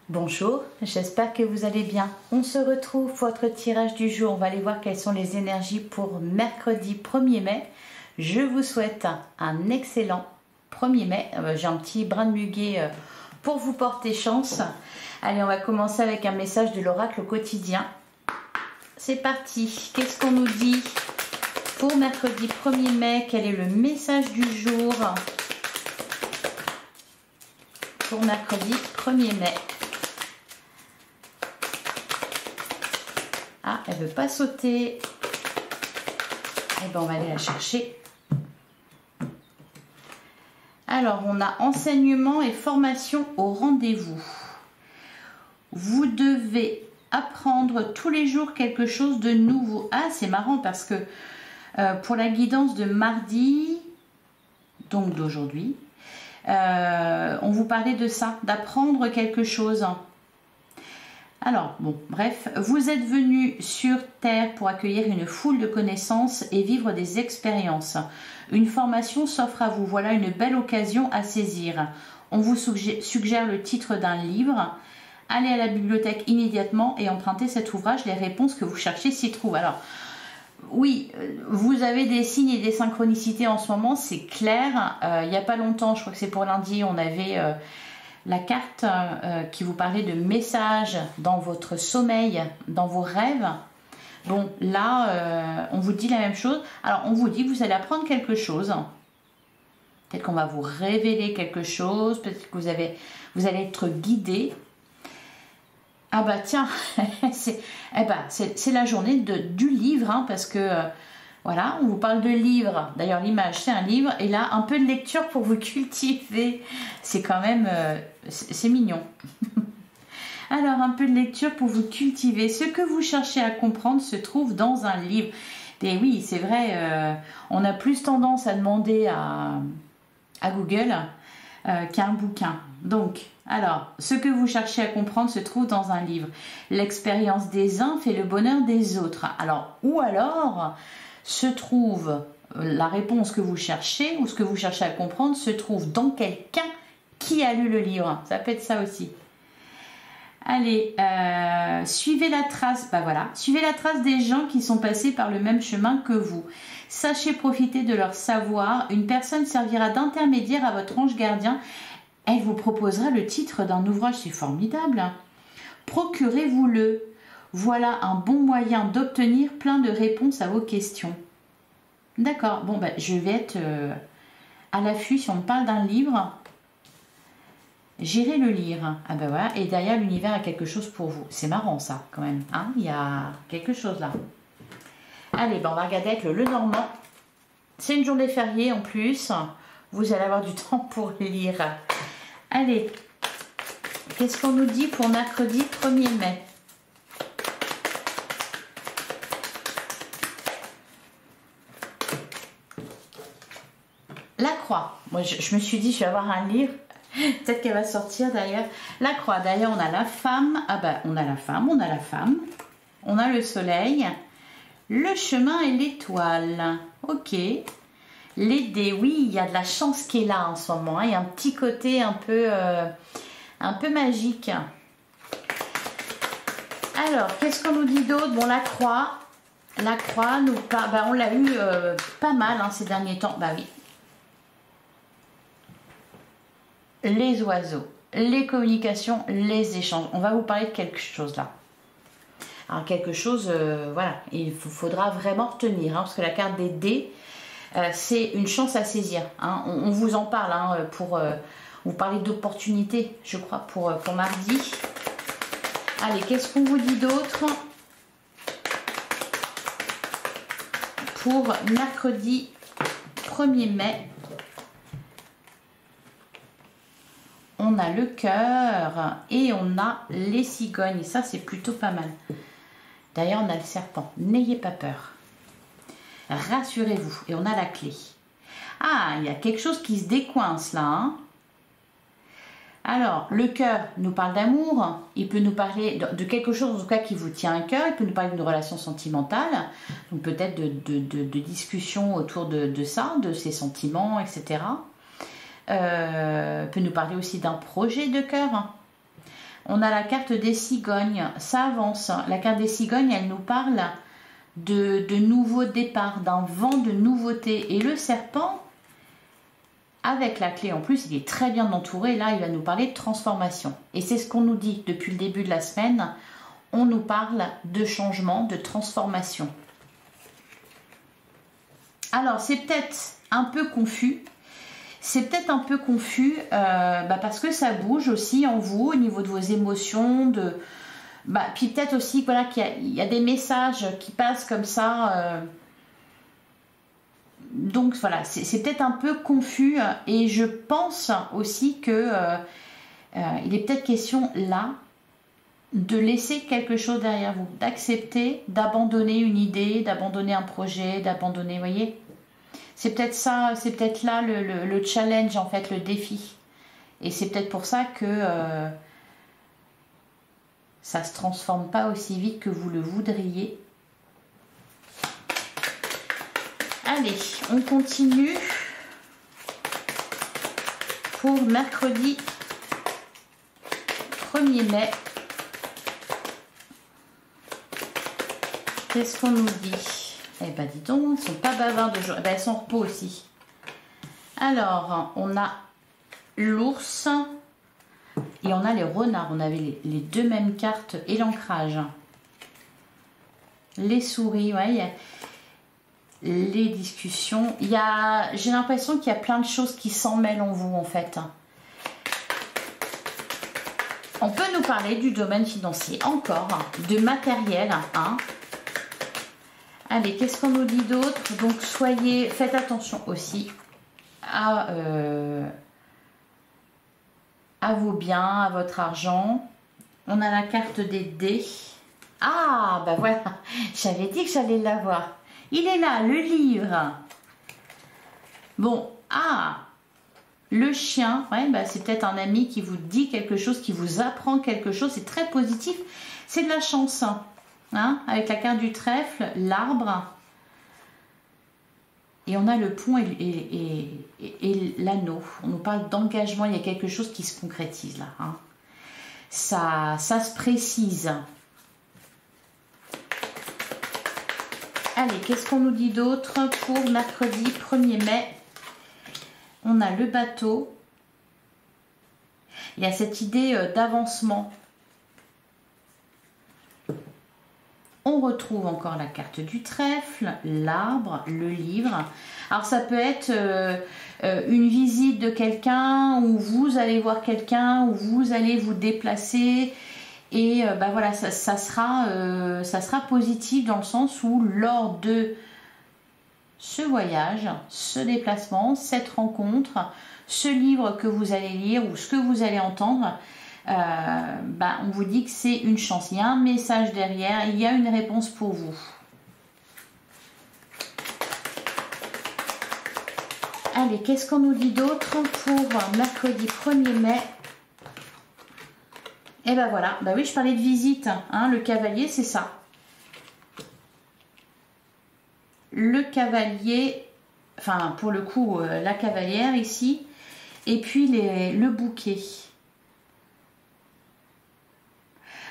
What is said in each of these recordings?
Bonjour, j'espère que vous allez bien. On se retrouve pour votre tirage du jour. On va aller voir quelles sont les énergies pour mercredi 1er mai. Je vous souhaite un excellent 1er mai. J'ai un petit brin de muguet pour vous porter chance. Allez, on va commencer avec un message de l'oracle au quotidien. C'est parti. Qu'est-ce qu'on nous dit pour mercredi 1er mai? Quel est le message du jour pour mercredi 1er mai? Ah, elle veut pas sauter. Eh ben, on va aller la chercher. Alors, on a enseignement et formation au rendez-vous. Vous devez apprendre tous les jours quelque chose de nouveau. Ah, c'est marrant parce que pour la guidance de mardi, donc d'aujourd'hui, on vous parlait de ça, d'apprendre quelque chose. Alors, bon, bref, vous êtes venu sur Terre pour accueillir une foule de connaissances et vivre des expériences. Une formation s'offre à vous. Voilà une belle occasion à saisir. On vous suggère le titre d'un livre. Allez à la bibliothèque immédiatement et empruntez cet ouvrage. Les réponses que vous cherchez s'y trouvent. Alors, oui, vous avez des signes et des synchronicités en ce moment, c'est clair. Il n'y a pas longtemps, je crois que c'est pour lundi, on avait... la carte qui vous parlait de messages dans votre sommeil, dans vos rêves. Bon, là, on vous dit la même chose. Alors, on vous dit que vous allez apprendre quelque chose. Peut-être qu'on va vous révéler quelque chose. Peut-être que vous allez être guidé. Ah bah tiens, c'est la journée du livre, hein, parce que... voilà, on vous parle de livre. D'ailleurs, l'image, c'est un livre. Et là, un peu de lecture pour vous cultiver. C'est quand même... c'est mignon. Alors, un peu de lecture pour vous cultiver. Ce que vous cherchez à comprendre se trouve dans un livre. Et oui, c'est vrai, on a plus tendance à demander à Google qu'à un bouquin. Donc, alors, ce que vous cherchez à comprendre se trouve dans un livre. L'expérience des uns fait le bonheur des autres. Alors, ou alors... se trouve la réponse que vous cherchez ou ce que vous cherchez à comprendre se trouve dans quelqu'un qui a lu le livre. Ça peut être ça aussi. Allez, suivez la trace. Bah voilà, suivez la trace des gens qui sont passés par le même chemin que vous. Sachez profiter de leur savoir. Une personne servira d'intermédiaire à votre ange gardien. Elle vous proposera le titre d'un ouvrage. C'est formidable. Procurez-vous-le. Voilà un bon moyen d'obtenir plein de réponses à vos questions. D'accord, bon, ben, je vais être à l'affût. Si on me parle d'un livre, j'irai le lire. Ah ben voilà, et derrière, l'univers a quelque chose pour vous. C'est marrant ça, quand même. Hein, il y a quelque chose là. Allez, ben, on va regarder avec le Lenormand. C'est une journée fériée en plus. Vous allez avoir du temps pour lire. Allez, qu'est-ce qu'on nous dit pour mercredi 1er mai ? La croix. Moi, je me suis dit, je vais avoir un livre. Peut-être qu'elle va sortir d'ailleurs. La croix. D'ailleurs, on a la femme. Ah ben, on a la femme, on a la femme. On a le soleil. Le chemin et l'étoile. Ok. Les dés. Oui, il y a de la chance qui est là en ce moment. Hein. Il y a un petit côté un peu magique. Alors, qu'est-ce qu'on nous dit d'autre? Bon, la croix. La croix, nous parle. Ben, on l'a eu pas mal hein, ces derniers temps. Bah oui. Les oiseaux, les communications, les échanges. On va vous parler de quelque chose là. Alors quelque chose, voilà, il faudra vraiment retenir, hein, parce que la carte des dés, c'est une chance à saisir. Hein. On vous en parle hein, pour vous parler d'opportunités, je crois, pour mardi. Allez, qu'est-ce qu'on vous dit d'autre pour mercredi 1er mai? On a le cœur et on a les cigognes. Ça, c'est plutôt pas mal. D'ailleurs, on a le serpent. N'ayez pas peur. Rassurez-vous. Et on a la clé. Ah, il y a quelque chose qui se décoince là. Hein. Alors, le cœur nous parle d'amour. Il peut nous parler de quelque chose, en tout cas, qui vous tient à cœur. Il peut nous parler d'une relation sentimentale. Donc, peut-être de discussions autour de ça, de ses sentiments, etc. Peut nous parler aussi d'un projet de cœur. On a la carte des cigognes, ça avance. La carte des cigognes, elle nous parle de nouveaux départs, d'un vent de nouveauté. Et le serpent, avec la clé en plus, il est très bien entouré. Là, il va nous parler de transformation. Et c'est ce qu'on nous dit depuis le début de la semaine. On nous parle de changement, de transformation. Alors, c'est peut-être un peu confus. C'est peut-être un peu confus parce que ça bouge aussi en vous au niveau de vos émotions. Puis peut-être aussi voilà, qu'il y a des messages qui passent comme ça. Donc voilà, c'est peut-être un peu confus. Et je pense aussi que il est peut-être question là de laisser quelque chose derrière vous. D'accepter, d'abandonner une idée, d'abandonner un projet, d'abandonner, vous voyez. C'est peut-être ça, c'est peut-être là le challenge, en fait, le défi. Et c'est peut-être pour ça que ça ne se transforme pas aussi vite que vous le voudriez. Allez, on continue pour mercredi 1er mai. Qu'est-ce qu'on nous dit ? Eh ben dis donc, elles ne sont pas bavardes de jour. Eh ben, elles sont en repos aussi. Alors, on a l'ours et on a les renards. On avait les deux mêmes cartes et l'ancrage. Les souris, ouais. Les discussions. J'ai l'impression qu'il y a plein de choses qui s'en mêlent en vous, en fait. On peut nous parler du domaine financier, encore, de matériel, hein. Allez, qu'est-ce qu'on nous dit d'autre? Donc, faites attention aussi à vos biens, à votre argent. On a la carte des dés. Ah, bah voilà, j'avais dit que j'allais l'avoir. Il est là, le livre. Bon, le chien, ouais, bah c'est peut-être un ami qui vous dit quelque chose, qui vous apprend quelque chose. C'est très positif, c'est de la chance. Hein, avec la carte du trèfle, l'arbre, et on a le pont et l'anneau. On nous parle d'engagement, il y a quelque chose qui se concrétise là. Hein. Ça se précise. Allez, qu'est-ce qu'on nous dit d'autre pour mercredi 1er mai? On a le bateau. Il y a cette idée d'avancement. On retrouve encore la carte du trèfle, l'arbre, le livre. Alors ça peut être une visite de quelqu'un, où vous allez voir quelqu'un, où vous allez vous déplacer. Et voilà, ça sera positif dans le sens où lors de ce voyage, ce déplacement, cette rencontre, ce livre que vous allez lire ou ce que vous allez entendre, on vous dit que c'est une chance, il y a un message derrière, il y a une réponse pour vous. Allez, qu'est-ce qu'on nous dit d'autre pour mercredi 1er mai? Et ben voilà, bah oui, je parlais de visite, hein, le cavalier, c'est ça. Le cavalier, enfin pour le coup, la cavalière ici, et puis le bouquet.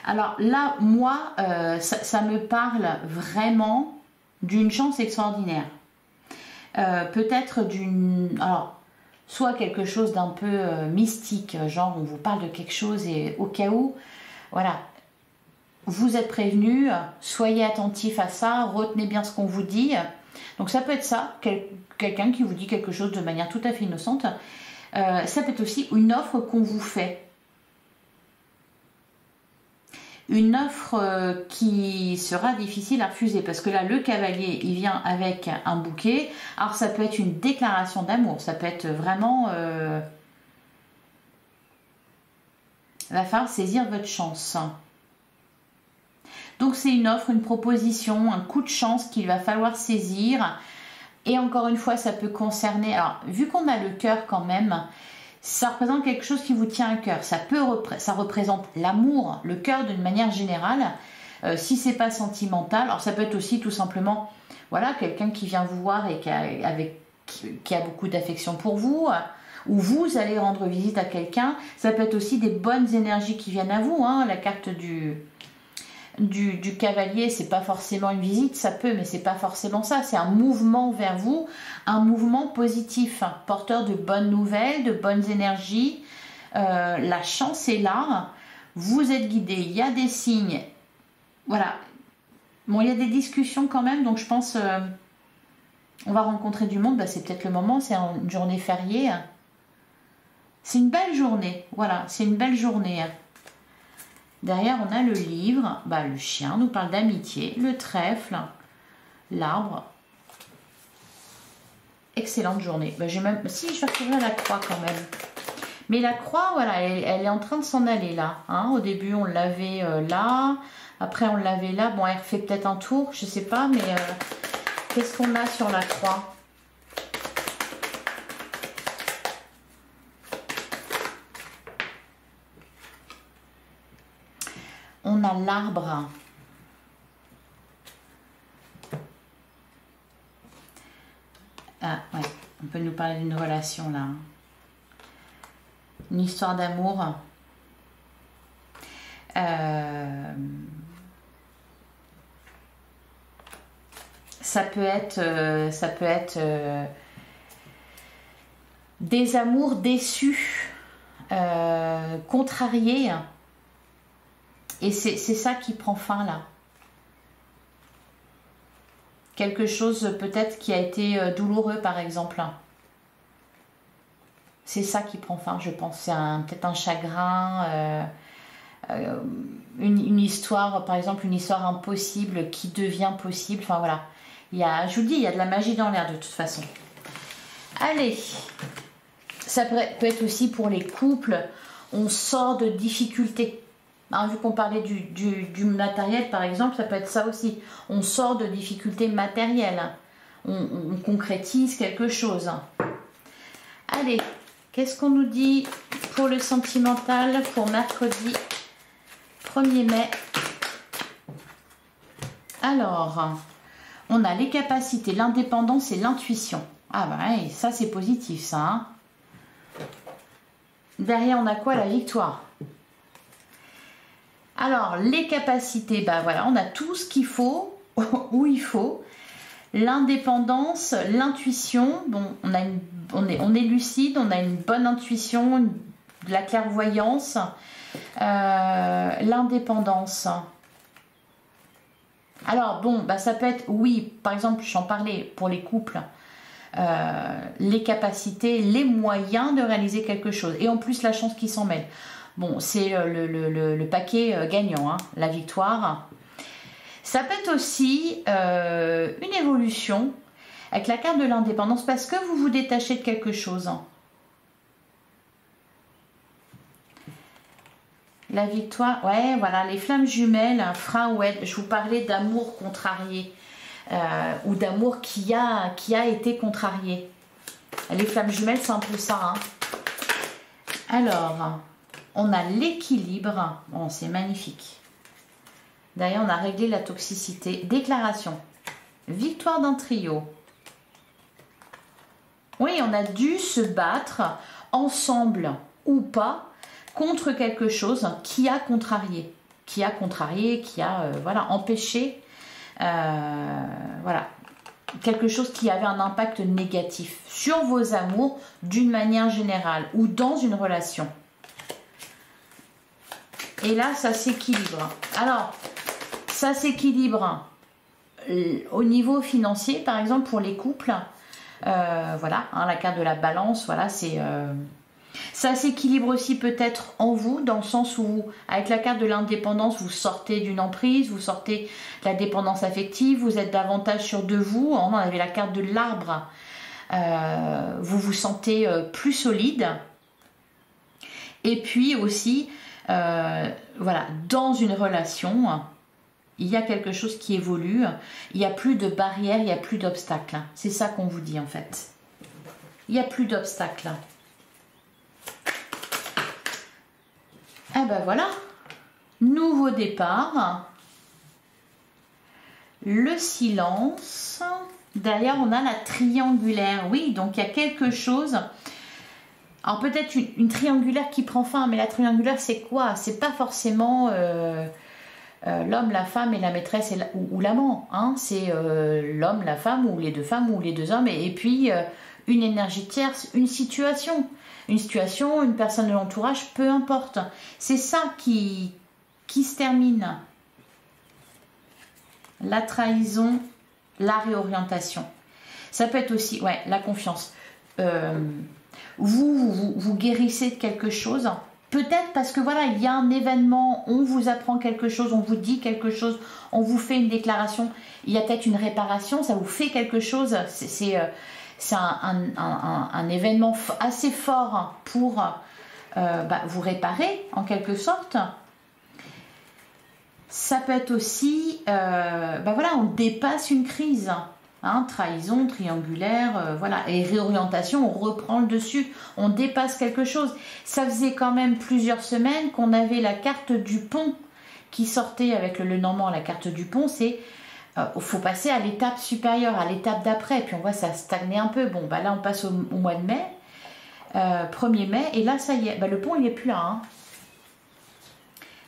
Alors là, moi, ça me parle vraiment d'une chance extraordinaire. Peut-être alors, soit quelque chose d'un peu mystique, genre on vous parle de quelque chose et au cas où, voilà, vous êtes prévenu, soyez attentif à ça, retenez bien ce qu'on vous dit. Donc ça peut être ça, quelqu'un qui vous dit quelque chose de manière tout à fait innocente. Ça peut être aussi une offre qu'on vous fait. Une offre qui sera difficile à refuser parce que là le cavalier il vient avec un bouquet. Alors ça peut être une déclaration d'amour, ça peut être vraiment il va falloir saisir votre chance. Donc c'est une offre, une proposition, un coup de chance qu'il va falloir saisir. Et encore une fois ça peut concerner, alors vu qu'on a le cœur quand même, ça représente quelque chose qui vous tient à cœur. Ça représente l'amour, le cœur d'une manière générale. Si c'est pas sentimental, alors ça peut être aussi tout simplement, voilà, quelqu'un qui vient vous voir et qui a beaucoup d'affection pour vous, ou vous allez rendre visite à quelqu'un. Ça peut être aussi des bonnes énergies qui viennent à vous, hein. La carte du cavalier, c'est pas forcément une visite, ça peut, mais c'est pas forcément ça. C'est un mouvement vers vous, un mouvement positif, hein, porteur de bonnes nouvelles, de bonnes énergies. La chance est là, vous êtes guidé, il y a des signes. Voilà. Bon, il y a des discussions quand même, donc je pense on va rencontrer du monde. Bah, c'est peut-être le moment, c'est une journée fériée. C'est une belle journée, voilà, c'est une belle journée. Derrière, on a le livre, bah, le chien nous parle d'amitié, le trèfle, l'arbre. Excellente journée. Bah, j'ai même... Si, je vais retrouver la croix quand même. Mais la croix, voilà, elle est en train de s'en aller là. Hein. Au début, on l'avait là. Après, on l'avait là. Bon, elle refait peut-être un tour, je sais pas, mais qu'est-ce qu'on a sur la croix? On a l'arbre. Ah, ouais, on peut nous parler d'une relation là. Une histoire d'amour. Ça peut être des amours déçus, contrariés. Et c'est ça qui prend fin là. Quelque chose peut-être qui a été douloureux par exemple. C'est ça qui prend fin, je pense. C'est peut-être un chagrin, une histoire, par exemple une histoire impossible qui devient possible. Enfin voilà. Je vous dis, il y a de la magie dans l'air de toute façon. Allez, ça peut être aussi pour les couples. On sort de difficultés. Hein, vu qu'on parlait du matériel, par exemple, ça peut être ça aussi. On sort de difficultés matérielles. On concrétise quelque chose. Allez, qu'est-ce qu'on nous dit pour le sentimental pour mercredi 1er mai? Alors, on a les capacités, l'indépendance et l'intuition. Ah bah ouais, ça c'est positif ça. Hein. Derrière, on a quoi? La victoire. Alors, les capacités, bah voilà, on a tout ce qu'il faut, où il faut. L'indépendance, l'intuition, bon, on est lucide, on a une bonne intuition, de la clairvoyance. L'indépendance. Alors, bon, bah, ça peut être, oui, par exemple, j'en parlais pour les couples, les capacités, les moyens de réaliser quelque chose. Et en plus, la chance qui s'en mêle. Bon, c'est le paquet gagnant, hein, la victoire. Ça peut être aussi une évolution avec la carte de l'indépendance parce que vous vous détachez de quelque chose. La victoire, ouais, voilà, les flammes jumelles, Fraued, je vous parlais d'amour contrarié ou d'amour qui a été contrarié. Les flammes jumelles, c'est un peu ça. Hein. Alors, on a l'équilibre. Bon, c'est magnifique. D'ailleurs, on a réglé la toxicité. Déclaration. Victoire d'un trio. Oui, on a dû se battre ensemble ou pas contre quelque chose qui a contrarié. Qui a voilà, empêché voilà, quelque chose qui avait un impact négatif sur vos amours d'une manière générale ou dans une relation. Et là, ça s'équilibre. Alors, ça s'équilibre au niveau financier, par exemple, pour les couples. Voilà, hein, la carte de la balance, voilà, c'est... ça s'équilibre aussi peut-être en vous, dans le sens où, avec la carte de l'indépendance, vous sortez d'une emprise, vous sortez de la dépendance affective, vous êtes davantage sûr de vous. On avait la carte de l'arbre. Vous vous sentez plus solide. Et puis aussi... voilà, dans une relation, il y a quelque chose qui évolue, il n'y a plus de barrières, il n'y a plus d'obstacles. C'est ça qu'on vous dit en fait. Il n'y a plus d'obstacles. Ah ben voilà, nouveau départ, le silence, derrière on a la triangulaire, oui, donc il y a quelque chose Alors peut-être une triangulaire qui prend fin, mais la triangulaire c'est quoi? C'est pas forcément l'homme, la femme et la maîtresse ou l'amant. Hein? C'est l'homme, la femme ou les deux femmes ou les deux hommes et puis une énergie tierce, une situation. Une situation, une personne de l'entourage, peu importe. C'est ça qui se termine. La trahison, la réorientation. Ça peut être aussi, ouais, la confiance. Vous guérissez de quelque chose. Peut-être parce que voilà, il y a un événement, on vous apprend quelque chose, on vous dit quelque chose, on vous fait une déclaration. Il y a peut-être une réparation, ça vous fait quelque chose. C'est un événement assez fort pour vous réparer en quelque sorte. Ça peut être aussi, voilà, on dépasse une crise, hein, trahison, triangulaire, voilà, et réorientation, on reprend le dessus, on dépasse quelque chose. Ça faisait quand même plusieurs semaines qu'on avait la carte du pont qui sortait avec le Lenormand, la carte du pont, c'est faut passer à l'étape supérieure, à l'étape d'après, puis on voit ça stagner un peu. Bon, là on passe au mois de mai, 1er mai, et là ça y est, le pont il n'est plus là. Hein.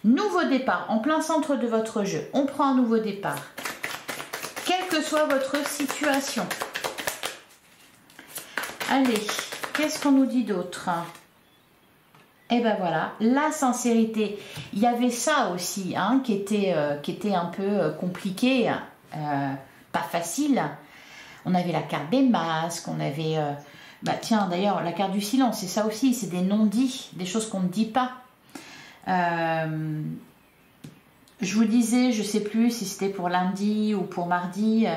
Nouveau départ, en plein centre de votre jeu, on prend un nouveau départ. Quelle que soit votre situation. Allez, qu'est-ce qu'on nous dit d'autre? Et ben voilà, la sincérité. Il y avait ça aussi, hein, qui était un peu compliqué, pas facile. On avait la carte des masques, on avait... tiens, d'ailleurs, la carte du silence, c'est ça aussi, c'est des non-dits, des choses qu'on ne dit pas. Je vous disais, je ne sais plus si c'était pour lundi ou pour mardi,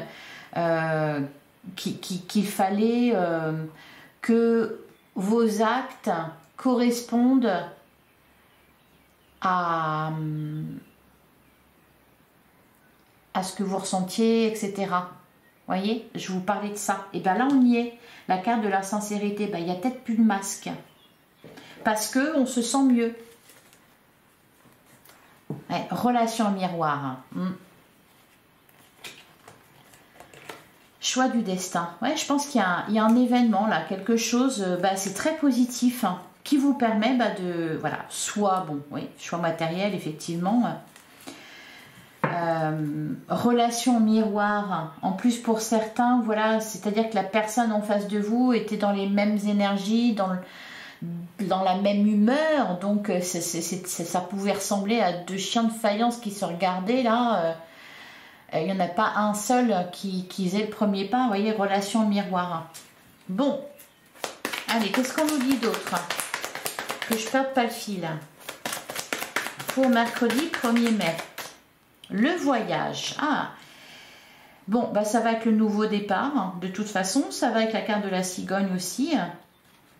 qu'il fallait que vos actes correspondent à ce que vous ressentiez, etc. Voyez, je vous parlais de ça. Et bien là, on y est. La carte de la sincérité, il n'y a peut-être plus de masque. Parce qu'on se sent mieux. Ouais, relation miroir. Choix du destin. Ouais, je pense qu'il y a un événement là, quelque chose, c'est très positif, hein, qui vous permet de, voilà, soit, choix matériel, effectivement. Relation miroir. En plus, pour certains, voilà, c'est-à-dire que la personne en face de vous était dans les mêmes énergies, dans la même humeur, donc ça pouvait ressembler à deux chiens de faïence qui se regardaient là. Il n'y en a pas un seul qui faisait le premier pas. Vous voyez, relation miroir. Bon, allez, qu'est-ce qu'on nous dit d'autre? Que je ne perde pas le fil. Pour mercredi 1er mai. Le voyage. Ah, bon, ça va avec le nouveau départ. De toute façon, ça va avec la carte de la cigogne aussi.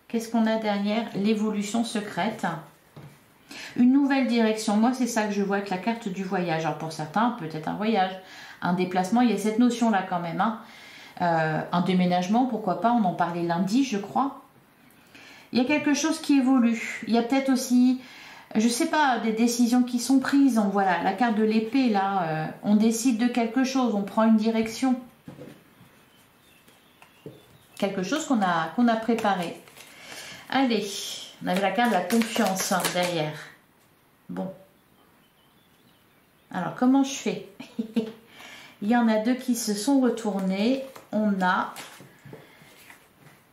Qu'est-ce qu'on a derrière? L'évolution secrète. Une nouvelle direction. Moi, c'est ça que je vois avec la carte du voyage. Alors, pour certains, peut-être un voyage, un déplacement. Il y a cette notion-là quand même. Hein. Un déménagement, pourquoi pas. On en parlait lundi, je crois. Il y a quelque chose qui évolue. Il y a peut-être aussi, je sais pas, des décisions qui sont prises. Donc, voilà, la carte de l'épée, là, on décide de quelque chose. On prend une direction. Quelque chose qu'on a préparé. Allez, on avait la carte de la confiance derrière. Bon. Alors, comment je fais? Il y en a deux qui se sont retournés. On a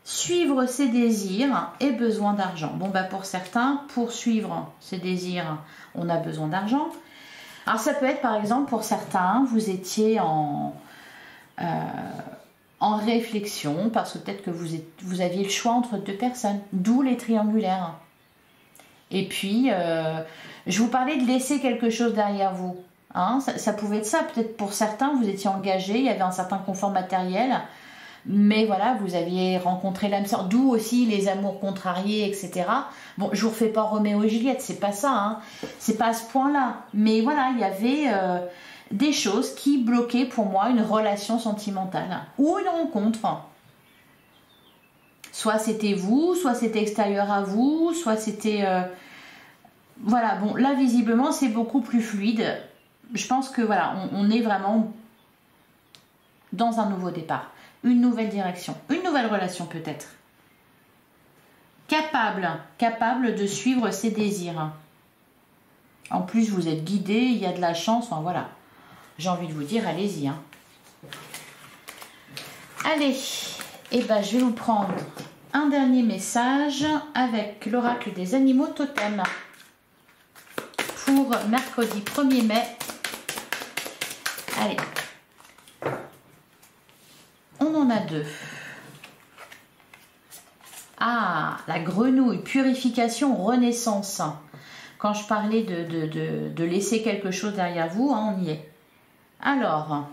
suivre ses désirs et besoin d'argent. Bon, pour certains, pour suivre ses désirs, on a besoin d'argent. Alors, ça peut être, par exemple, pour certains, vous étiez en réflexion, parce que peut-être que vous aviez le choix entre deux personnes, d'où les triangulaires. Et puis, je vous parlais de laisser quelque chose derrière vous. Hein, ça pouvait être ça, peut-être pour certains, vous étiez engagé, il y avait un certain confort matériel, mais voilà, vous aviez rencontré l'âme sœur, d'où aussi les amours contrariés, etc. Bon, je vous refais pas Roméo et Juliette, c'est pas ça, hein, c'est pas à ce point-là. Mais voilà, il y avait... des choses qui bloquaient pour moi une relation sentimentale ou une rencontre. Soit c'était vous, soit c'était extérieur à vous, soit c'était... Voilà, bon, là visiblement c'est beaucoup plus fluide. Je pense que voilà, on est vraiment dans un nouveau départ, une nouvelle direction, une nouvelle relation peut-être. capable de suivre ses désirs. En plus, vous êtes guidé, il y a de la chance, enfin voilà. J'ai envie de vous dire, allez-y. Hein. Allez, et ben, je vais vous prendre un dernier message avec l'oracle des animaux totems pour mercredi 1er mai. Allez, on en a deux. Ah, la grenouille, purification, renaissance. Quand je parlais de laisser quelque chose derrière vous, hein, on y est. Alors,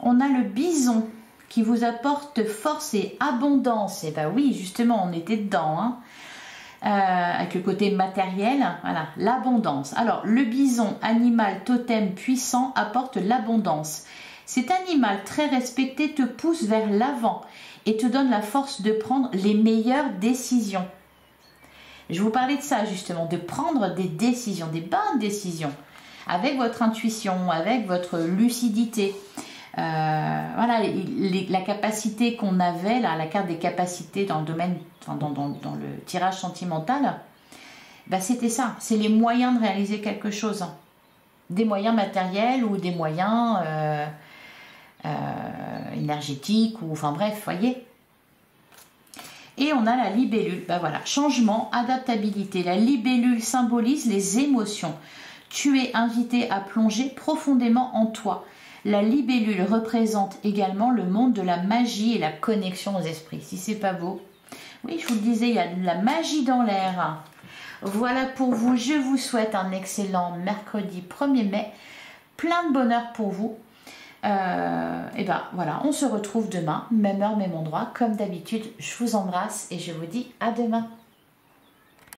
on a le bison qui vous apporte force et abondance. Et ben oui, justement, on était dedans, hein, avec le côté matériel, voilà, l'abondance. Alors, le bison, animal totem puissant, apporte l'abondance. Cet animal très respecté te pousse vers l'avant et te donne la force de prendre les meilleures décisions. Je vous parlais de ça justement, de prendre des décisions, des bonnes décisions, avec votre intuition, avec votre lucidité. Voilà, la capacité qu'on avait, là, la carte des capacités dans le domaine, enfin, dans le tirage sentimental, ben, c'était ça, c'est les moyens de réaliser quelque chose. Des moyens matériels ou des moyens énergétiques, ou enfin bref, voyez. Et on a la libellule, ben voilà, changement, adaptabilité. La libellule symbolise les émotions. Tu es invité à plonger profondément en toi. La libellule représente également le monde de la magie et la connexion aux esprits. Si c'est pas beau. Oui, je vous le disais, il y a de la magie dans l'air. Voilà pour vous. Je vous souhaite un excellent mercredi 1er mai. Plein de bonheur pour vous. Et ben voilà, on se retrouve demain, même heure, même endroit. Comme d'habitude, je vous embrasse et je vous dis à demain.